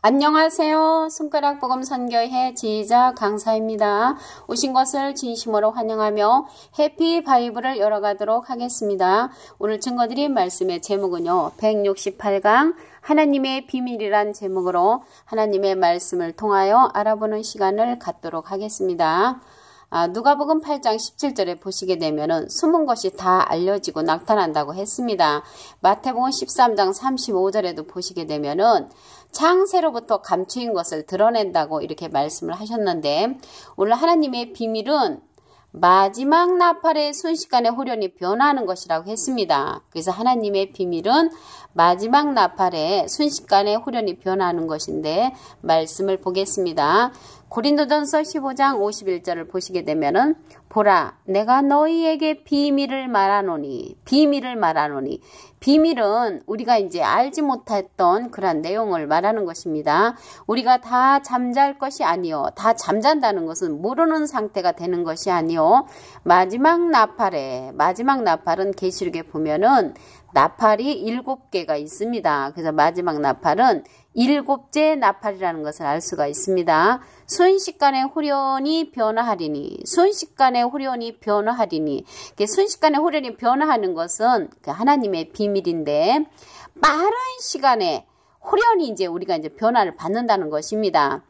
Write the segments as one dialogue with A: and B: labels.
A: 안녕하세요. 손가락 복음 선교회 지휘자 강사입니다. 오신 것을 진심으로 환영하며 해피 바이블을 열어가도록 하겠습니다. 오늘 증거드린 말씀의 제목은요. 168강 하나님의 비밀이란 제목으로 하나님의 말씀을 통하여 알아보는 시간을 갖도록 하겠습니다. 누가복음 8장 17절에 보시게 되면은 숨은 것이 다 알려지고 나타난다고 했습니다. 마태복음 13장 35절에도 보시게 되면은 창세로부터 감추인 것을 드러낸다고 이렇게 말씀을 하셨는데, 오늘 하나님의 비밀은 마지막 나팔의 순식간에 후련히 변화하는 것이라고 했습니다. 그래서 하나님의 비밀은 마지막 나팔에 순식간에 후련히 변화하는 것인데, 말씀을 보겠습니다. 고린도전서 15장 51절을 보시게 되면은 보라 내가 너희에게 비밀을 말하노니 비밀은 우리가 이제 알지 못했던 그런 내용을 말하는 것입니다. 우리가 다 잠잘 것이 아니요, 다 잠잔다는 것은 모르는 상태가 되는 것이 아니요, 마지막 나팔은 계시록에 보면은 나팔이 7개가 있습니다. 그래서 마지막 나팔은 7째 나팔이라는 것을 알 수가 있습니다. 순식간에 후련히 변화하리니 순식간에 후련히 변화하는 것은 하나님의 비밀인데, 빠른 시간에 후련히 이제 우리가 이제 변화를 받는다는 것입니다.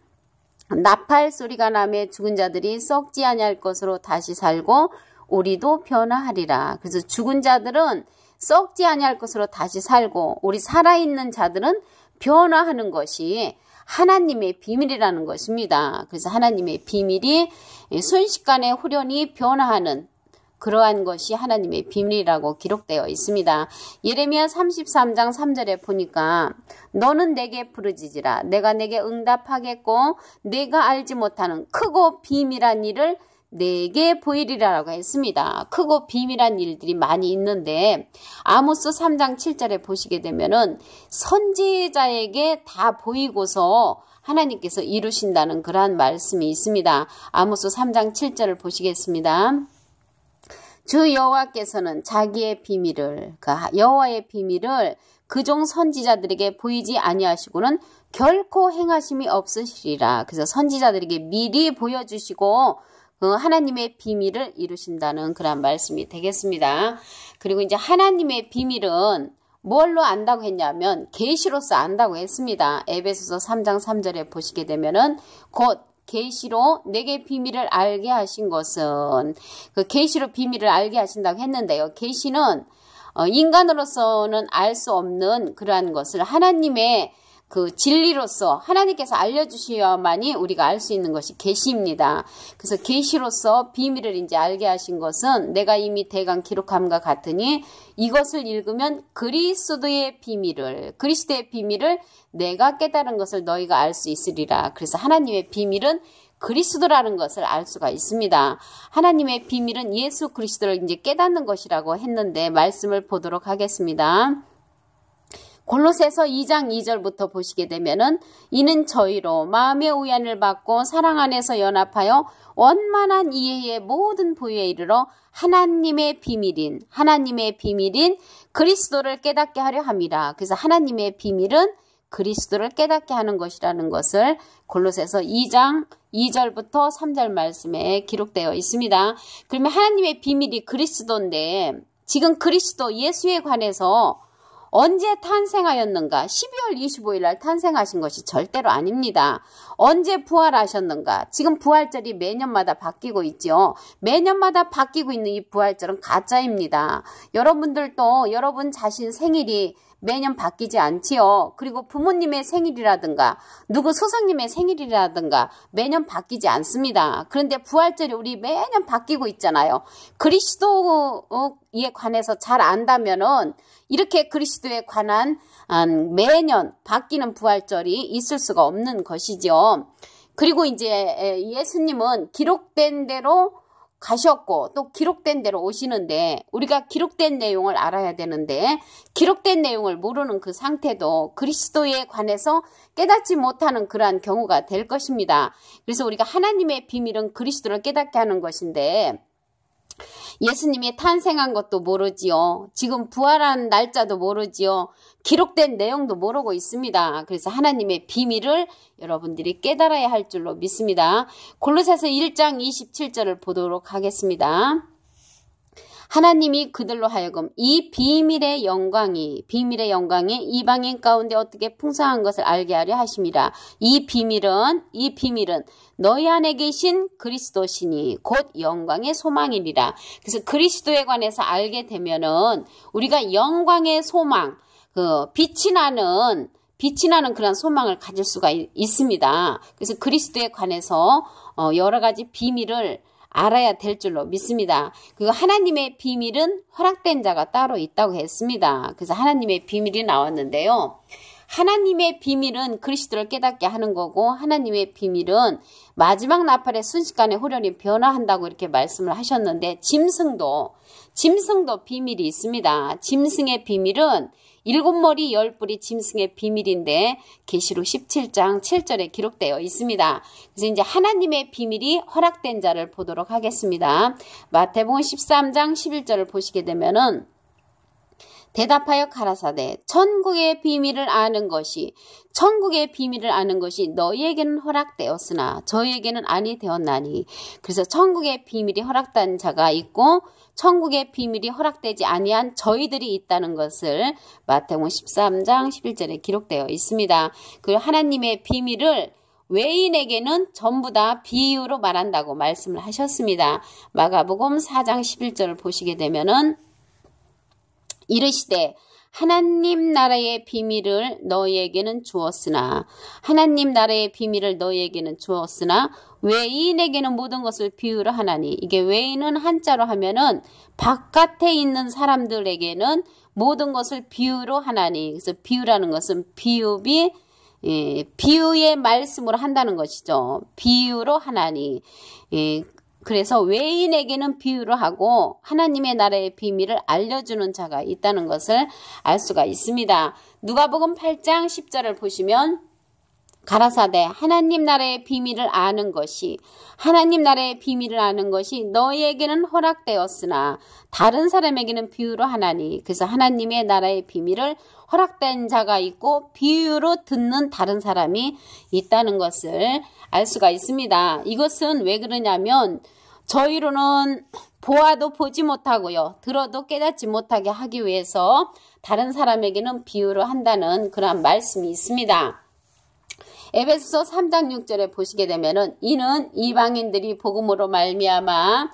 A: 나팔 소리가 나매 죽은 자들이 썩지 아니할 것으로 다시 살고 우리도 변화하리라. 그래서 죽은 자들은 썩지 아니할 것으로 다시 살고 우리 살아있는 자들은 변화하는 것이 하나님의 비밀이라는 것입니다. 그래서 하나님의 비밀이 순식간에 후련히 변화하는 그러한 것이 하나님의 비밀이라고 기록되어 있습니다. 예레미야 33장 3절에 보니까 너는 내게 부르짖으라 내가 내게 응답하겠고 내가 알지 못하는 크고 비밀한 일을 내게 보이리라라고 했습니다. 크고 비밀한 일들이 많이 있는데, 아모스 3장 7절에 보시게 되면은 선지자에게 다 보이고서 하나님께서 이루신다는 그러한 말씀이 있습니다. 아모스 3장 7절을 보시겠습니다. 주 여호와께서는 자기의 비밀을, 여호와의 비밀을 그종 선지자들에게 보이지 아니하시고는 결코 행하심이 없으시리라. 그래서 선지자들에게 미리 보여주시고 하나님의 비밀을 이루신다는 그런 말씀이 되겠습니다. 그리고 이제 하나님의 비밀은 뭘로 안다고 했냐면 계시로서 안다고 했습니다. 에베소서 3장 3절에 보시게 되면은 곧 계시로 내게 비밀을 알게 하신 것은, 그 계시로 비밀을 알게 하신다고 했는데요. 계시는 인간으로서는 알 수 없는 그러한 것을 하나님의 그 진리로서 하나님께서 알려주셔야만이 우리가 알 수 있는 것이 계시입니다. 그래서 계시로서 비밀을 이제 알게 하신 것은 내가 이미 대강 기록함과 같으니 이것을 읽으면 그리스도의 비밀을 내가 깨달은 것을 너희가 알 수 있으리라. 그래서 하나님의 비밀은 그리스도라는 것을 알 수가 있습니다. 하나님의 비밀은 예수 그리스도를 이제 깨닫는 것이라고 했는데, 말씀을 보도록 하겠습니다. 골로새서 2장 2절부터 보시게 되면은 이는 저희로 마음의 우연을 받고 사랑 안에서 연합하여 원만한 이해의 모든 부유에 이르러 하나님의 비밀인 그리스도를 깨닫게 하려 함이라. 그래서 하나님의 비밀은 그리스도를 깨닫게 하는 것이라는 것을 골로새서 2장 2절부터 3절 말씀에 기록되어 있습니다. 그러면 하나님의 비밀이 그리스도인데, 지금 그리스도 예수에 관해서 언제 탄생하였는가? 12월 25일 날 탄생하신 것이 절대로 아닙니다. 언제 부활하셨는가? 지금 부활절이 매년마다 바뀌고 있죠. 매년마다 바뀌고 있는 이 부활절은 가짜입니다. 여러분들도 여러분 자신 생일이 매년 바뀌지 않지요. 그리고 부모님의 생일이라든가 누구 스승님의 생일이라든가 매년 바뀌지 않습니다. 그런데 부활절이 우리 매년 바뀌고 있잖아요. 그리스도에 관해서 잘 안다면은 이렇게 그리스도에 관한 매년 바뀌는 부활절이 있을 수가 없는 것이죠. 그리고 이제 예수님은 기록된 대로 가셨고 또 기록된 대로 오시는데, 우리가 기록된 내용을 알아야 되는데 기록된 내용을 모르는 그 상태도 그리스도에 관해서 깨닫지 못하는 그러한 경우가 될 것입니다. 그래서 우리가 하나님의 비밀은 그리스도를 깨닫게 하는 것인데, 예수님이 탄생한 것도 모르지요. 지금 부활한 날짜도 모르지요. 기록된 내용도 모르고 있습니다. 그래서 하나님의 비밀을 여러분들이 깨달아야 할 줄로 믿습니다. 골로새서 1장 27절을 보도록 하겠습니다. 하나님이 그들로 하여금 이 비밀의 영광이 이방인 가운데 어떻게 풍성한 것을 알게 하려 하심이라. 이 비밀은 너희 안에 계신 그리스도시니 곧 영광의 소망이니라. 그래서 그리스도에 관해서 알게 되면은 우리가 영광의 소망, 빛이 나는 그런 소망을 가질 수가 있습니다. 그래서 그리스도에 관해서 여러 가지 비밀을 알아야 될 줄로 믿습니다. 그 하나님의 비밀은 허락된 자가 따로 있다고 했습니다. 그래서 하나님의 비밀이 나왔는데요. 하나님의 비밀은 그리스도를 깨닫게 하는 거고, 하나님의 비밀은 마지막 나팔의 순식간에 호련히 변화한다고 이렇게 말씀을 하셨는데, 짐승도 비밀이 있습니다. 짐승의 비밀은 7머리 10뿔이 짐승의 비밀인데 계시록 17장 7절에 기록되어 있습니다. 그래서 이제 하나님의 비밀이 허락된 자를 보도록 하겠습니다. 마태복음 13장 11절을 보시게 되면은 대답하여 가라사대 천국의 비밀을 아는 것이 너희에게는 허락되었으나 저희에게는 아니 되었나니. 그래서 천국의 비밀이 허락된 자가 있고 천국의 비밀이 허락되지 아니한 저희들이 있다는 것을 마태복음 13장 11절에 기록되어 있습니다. 그 하나님의 비밀을 외인에게는 전부 다 비유로 말한다고 말씀을 하셨습니다. 마가복음 4장 11절을 보시게 되면은 이르시되 하나님 나라의 비밀을 너희에게는 주었으나 외인에게는 모든 것을 비유로 하나니. 이게 외인은 한자로 하면은 바깥에 있는 사람들에게는 모든 것을 비유로 하나니. 그래서 비유라는 것은 비유의 말씀으로 한다는 것이죠. 비유로 하나니. 그래서 외인에게는 비유를 하고 하나님의 나라의 비밀을 알려주는 자가 있다는 것을 알 수가 있습니다. 누가복음 8장 10절을 보시면 가라사대 하나님 나라의 비밀을 아는 것이 너희에게는 허락되었으나 다른 사람에게는 비유로 하나니. 그래서 하나님의 나라의 비밀을 허락된 자가 있고 비유로 듣는 다른 사람이 있다는 것을 알 수가 있습니다. 이것은 왜 그러냐면 저희로는 보아도 보지 못하고요. 들어도 깨닫지 못하게 하기 위해서 다른 사람에게는 비유로 한다는 그런 말씀이 있습니다. 에베소서 3장 6절에 보시게 되면은 이는 이방인들이 복음으로 말미암아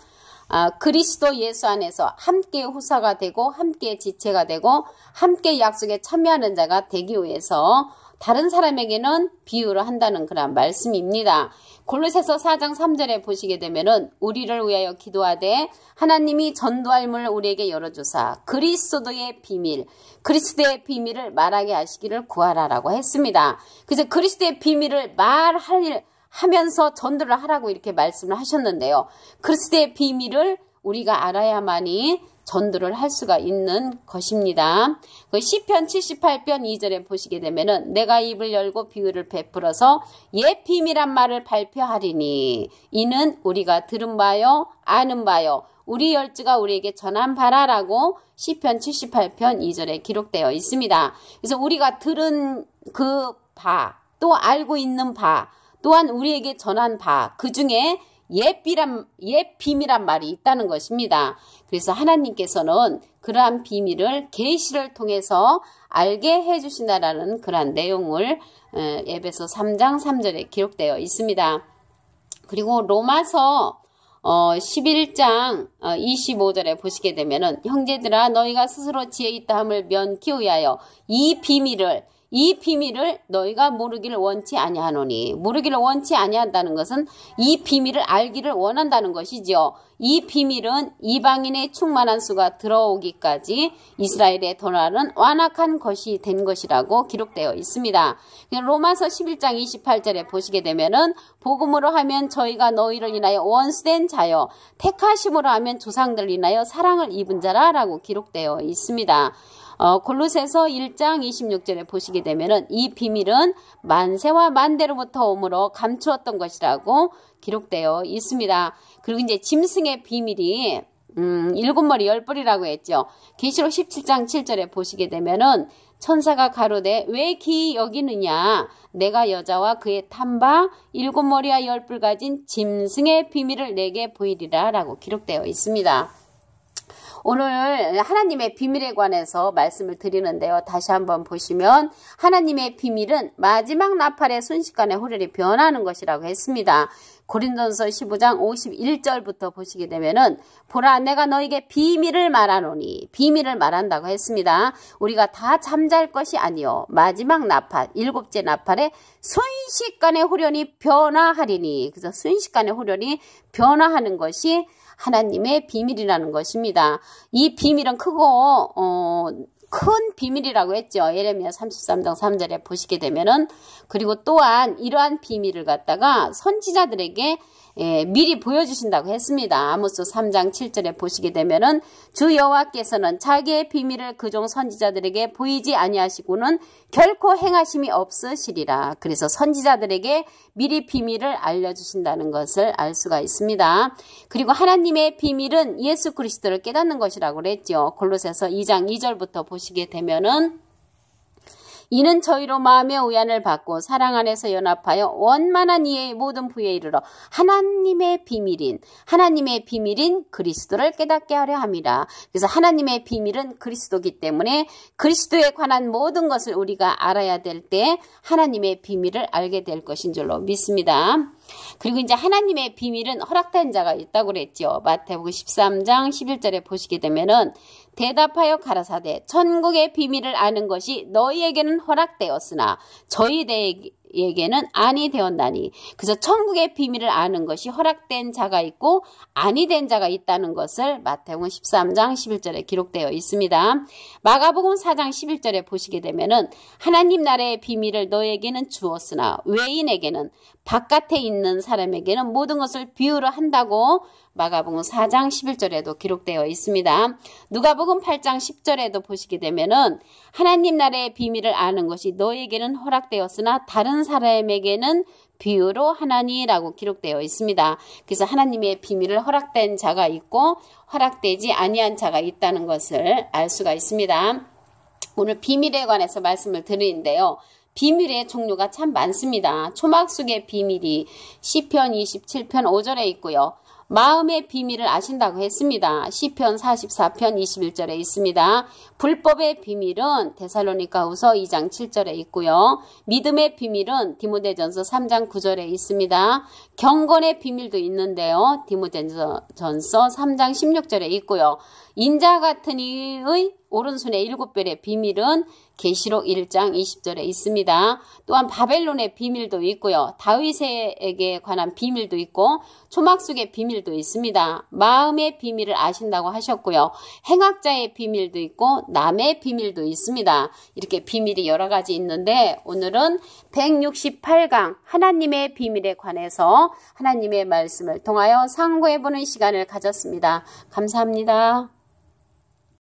A: 그리스도 예수 안에서 함께 후사가 되고 함께 지체가 되고 함께 약속에 참여하는 자가 되기 위해서 다른 사람에게는 비유를 한다는 그런 말씀입니다. 골로새서 4장 3절에 보시게 되면은 우리를 위하여 기도하되 하나님이 전도할 문을 우리에게 열어주사 그리스도의 비밀을 말하게 하시기를 구하라라고 했습니다. 그래서 그리스도의 비밀을 말하면서 전도를 하라고 이렇게 말씀을 하셨는데요. 그리스도의 비밀을 우리가 알아야만이 전도를 할 수가 있는 것입니다. 시편 78편 2절에 보시게 되면은 내가 입을 열고 비유를 베풀어서 옛 비밀한 말을 발표하리니 이는 우리가 들은 바요 아는 바요 우리 열주가 우리에게 전한 바라라고 시편 78편 2절에 기록되어 있습니다. 그래서 우리가 들은 그 바, 또 알고 있는 바, 또한 우리에게 전한 바, 그 중에 옛 비밀한 말이 있다는 것입니다. 그래서 하나님께서는 그러한 비밀을 계시를 통해서 알게 해주신다라는 그러한 내용을 에베소 3장 3절에 기록되어 있습니다. 그리고 로마서 11장 25절에 보시게 되면은 형제들아 너희가 스스로 지혜 있다 함을 면키 위하여 이 비밀을 너희가 모르기를 원치 아니하노니. 모르기를 원치 아니한다는 것은 이 비밀을 알기를 원한다는 것이지요. 이 비밀은 이방인의 충만한 수가 들어오기까지 이스라엘의 도날은 완악한 것이 된 것이라고 기록되어 있습니다. 로마서 11장 28절에 보시게 되면은 복음으로 하면 저희가 너희를 인하여 원수된 자여 택하심으로 하면 조상들을 인하여 사랑을 입은 자라라고 기록되어 있습니다. 골로새서 1장 26절에 보시게 되면은 이 비밀은 만세와 만대로부터 오므로 감추었던 것이라고 기록되어 있습니다. 그리고 이제 짐승의 비밀이 일곱 머리 열 뿔이라고 했죠. 계시록 17장 7절에 보시게 되면은 천사가 가로되 왜 기이 여기느냐 내가 여자와 그의 탐바 일곱 머리와 열 뿔 가진 짐승의 비밀을 내게 보이리라 라고 기록되어 있습니다. 오늘 하나님의 비밀에 관해서 말씀을 드리는데요. 다시 한번 보시면 하나님의 비밀은 마지막 나팔의 순식간에 호련히 변하는 것이라고 했습니다. 고린도전서 15장 51절부터 보시게 되면은 보라 내가 너에게 비밀을 말하노니 비밀을 말한다고 했습니다. 우리가 다 잠잘 것이 아니요 마지막 나팔 일곱째 나팔에 순식간에 호련히 변화하리니 그래서 순식간에 호련히 변화하는 것이 하나님의 비밀이라는 것입니다. 이 비밀은 크고 큰 비밀이라고 했죠. 예레미야 33장 3절에 보시게 되면은 그리고 또한 이러한 비밀을 갖다가 선지자들에게 미리 보여주신다고 했습니다. 아모스 3장 7절에 보시게 되면은 주 여호와께서는 자기의 비밀을 그종 선지자들에게 보이지 아니하시고는 결코 행하심이 없으시리라. 그래서 선지자들에게 미리 비밀을 알려주신다는 것을 알 수가 있습니다. 그리고 하나님의 비밀은 예수 그리스도를 깨닫는 것이라고 그랬죠. 골로새서 2장 2절부터 보시게 되면은 이는 저희로 마음의 의안을 받고 사랑 안에서 연합하여 원만한 이해의 모든 부에 이르러 하나님의 비밀인 그리스도를 깨닫게 하려 함이라. 그래서 하나님의 비밀은 그리스도기 때문에 그리스도에 관한 모든 것을 우리가 알아야 될 때 하나님의 비밀을 알게 될 것인 줄로 믿습니다. 그리고 이제 하나님의 비밀은 허락된 자가 있다고 그랬죠. 마태복음 13장 11절에 보시게 되면은 대답하여 가라사대 천국의 비밀을 아는 것이 너희에게는 허락되었으나 저희에게는 아니 되었나니. 그래서 천국의 비밀을 아는 것이 허락된 자가 있고 아니 된 자가 있다는 것을 마태복음 13장 11절에 기록되어 있습니다. 마가복음 4장 11절에 보시게 되면은 하나님 나라의 비밀을 너희에게는 주었으나 외인에게는 바깥에 있는 사람에게는 모든 것을 비유로 한다고 마가복음 4장 11절에도 기록되어 있습니다. 누가복음 8장 10절에도 보시게 되면은 하나님 나라의 비밀을 아는 것이 너에게는 허락되었으나 다른 사람에게는 비유로 하나니라고 기록되어 있습니다. 그래서 하나님의 비밀을 허락된 자가 있고 허락되지 아니한 자가 있다는 것을 알 수가 있습니다. 오늘 비밀에 관해서 말씀을 드리는데요. 비밀의 종류가 참 많습니다. 초막 속의 비밀이 시편 27편 5절에 있고요. 마음의 비밀을 아신다고 했습니다. 시편 44편 21절에 있습니다. 불법의 비밀은 데살로니가후서 2장 7절에 있고요. 믿음의 비밀은 디모데전서 3장 9절에 있습니다. 경건의 비밀도 있는데요. 디모데전서 3장 16절에 있고요. 인자 같은 이의 오른손의 7별의 비밀은 계시록 1장 20절에 있습니다. 또한 바벨론의 비밀도 있고요. 다윗에게 관한 비밀도 있고 초막 속의 비밀도 있습니다. 마음의 비밀을 아신다고 하셨고요. 행악자의 비밀도 있고 남의 비밀도 있습니다. 이렇게 비밀이 여러 가지 있는데 오늘은 168강 하나님의 비밀에 관해서 하나님의 말씀을 통하여 상고해보는 시간을 가졌습니다. 감사합니다.